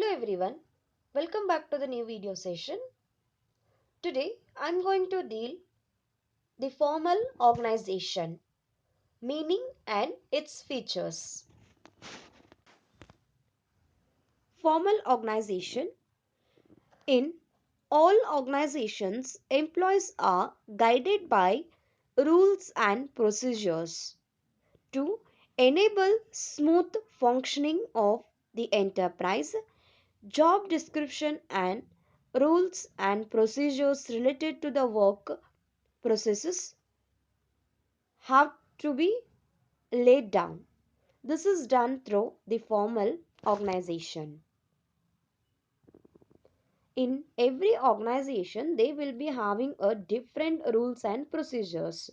Hello everyone, welcome back to the new video session. Today I'm going to deal the formal organization, meaning and its features. Formal organization. In all organizations, employees are guided by rules and procedures to enable smooth functioning of the enterprise. Job description and rules and procedures related to the work processes have to be laid down. This is done through the formal organization. In every organization, they will be having a different rules and procedures.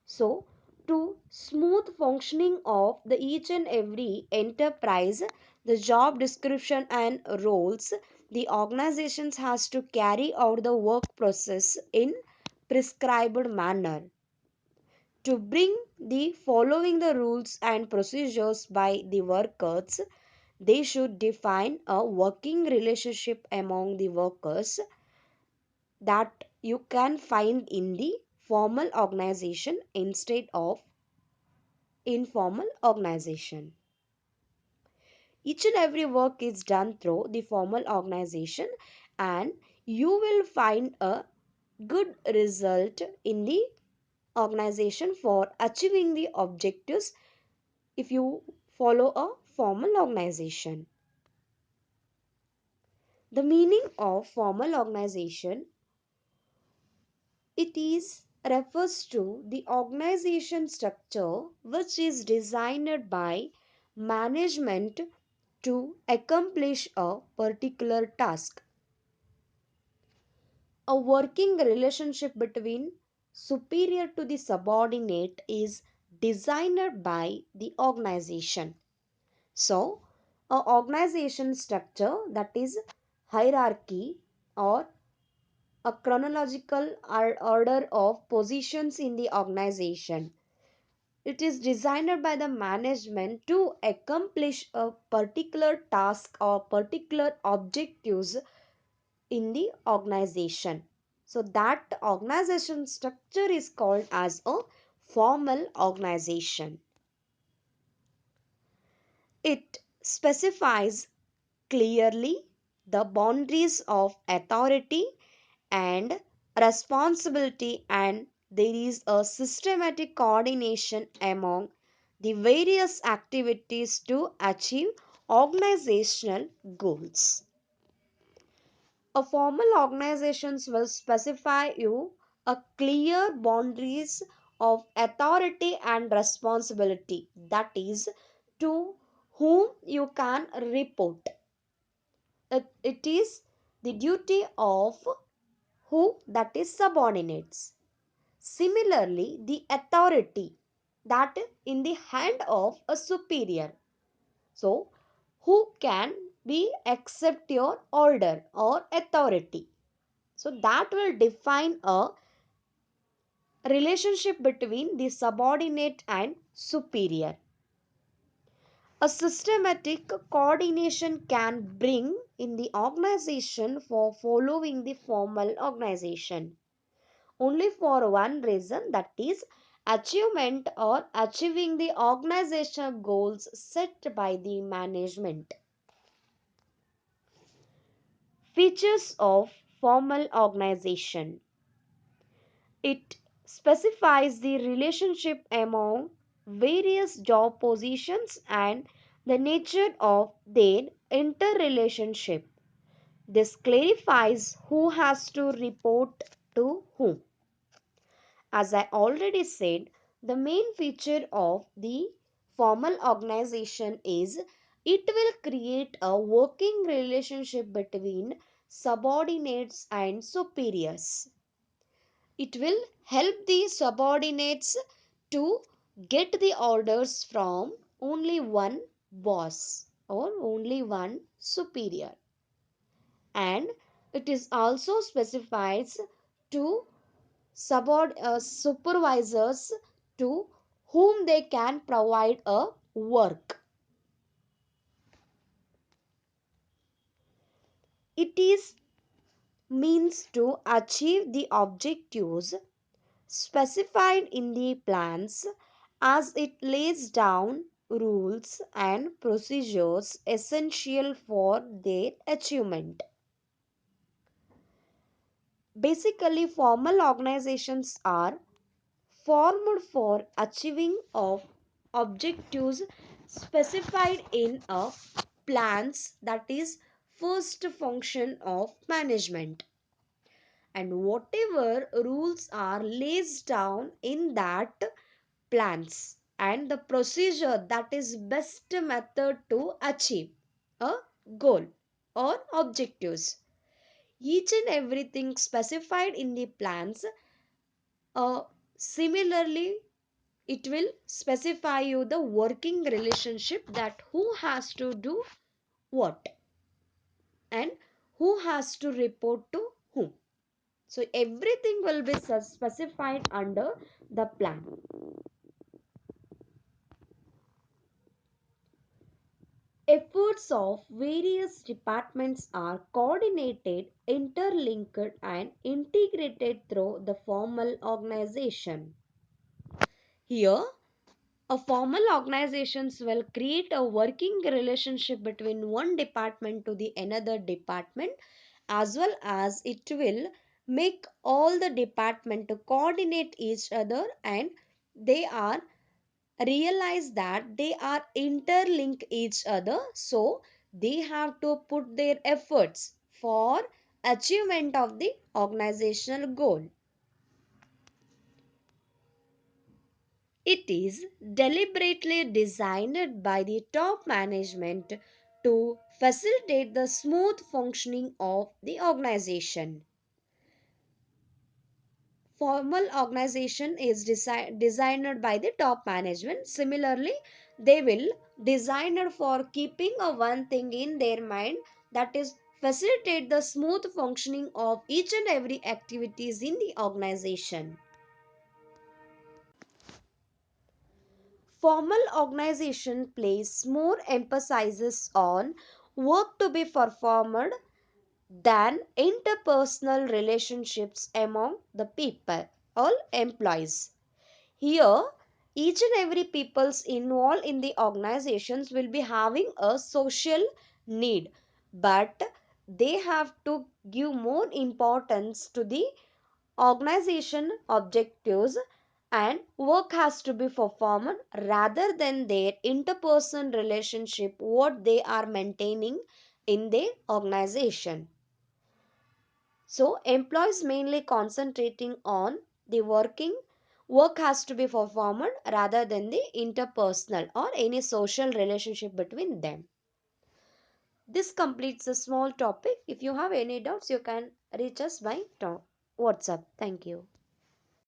So, to smooth functioning of the each and every enterprise, the job description and roles, the organizations has to carry out the work process in prescribed manner. To bring the following the rules and procedures by the workers, they should define a working relationship among the workers that you can find in the formal organization instead of informal organization. Each and every work is done through the formal organization, and you will find a good result in the organization for achieving the objectives if you follow a formal organization. The meaning of formal organization, it is refers to the organization structure which is designed by management to accomplish a particular task. A working relationship between superior to the subordinate is designed by the organization. So, a organization structure, that is hierarchy or a chronological order of positions in the organization. It is designed by the management to accomplish a particular task or particular objectives in the organization. So that organization structure is called as a formal organization. It specifies clearly the boundaries of authority and responsibility, and there is a systematic coordination among the various activities to achieve organizational goals. A formal organizations will specify you a clear boundaries of authority and responsibility, that is to whom you can report. It is the duty of who, that is subordinates. Similarly, the authority that in the hand of a superior. So, who can be accept your order or authority. So, that will define a relationship between the subordinate and superior. A systematic coordination can bring in the organization for following the formal organization only for one reason, that is achievement or achieving the organizational goals set by the management. Features of formal organization. It specifies the relationship among various job positions and the nature of their interrelationship. This clarifies who has to report to whom. As I already said, the main feature of the formal organization is it will create a working relationship between subordinates and superiors. It will help the subordinates to get the orders from only one boss or only one superior. And it is also specifies to supervisors to whom they can provide a work. It is means to achieve the objectives specified in the plans as it lays down rules and procedures essential for their achievement. Basically, formal organizations are formed for achieving of objectives specified in a plans, that is first function of management, and whatever rules are laid down in that plans and the procedure, that is best method to achieve a goal or objectives. Each and everything specified in the plans, similarly it will specify you the working relationship, that who has to do what and who has to report to whom. So everything will be specified under the plan. Efforts of various departments are coordinated, interlinked, and integrated through the formal organization. Here, a formal organizations will create a working relationship between one department to the another department, as well as it will make all the department to coordinate each other, and they are realize that they are interlink each other, so they have to put their efforts for achievement of the organizational goal. It is deliberately designed by the top management to facilitate the smooth functioning of the organization. Formal organization is designed by the top management. Similarly, they will designed for keeping a one thing in their mind, that is facilitate the smooth functioning of each and every activities in the organization. Formal organization place more emphasis on work to be performed than interpersonal relationships among the people, all employees. Here, each and every peoples involved in the organizations will be having a social need, but they have to give more importance to the organization objectives, and work has to be performed rather than their interpersonal relationship what they are maintaining in their organization. So employees mainly concentrating on the work has to be performed rather than the interpersonal or any social relationship between them. This completes a small topic. If you have any doubts, you can reach us by WhatsApp. Thank you.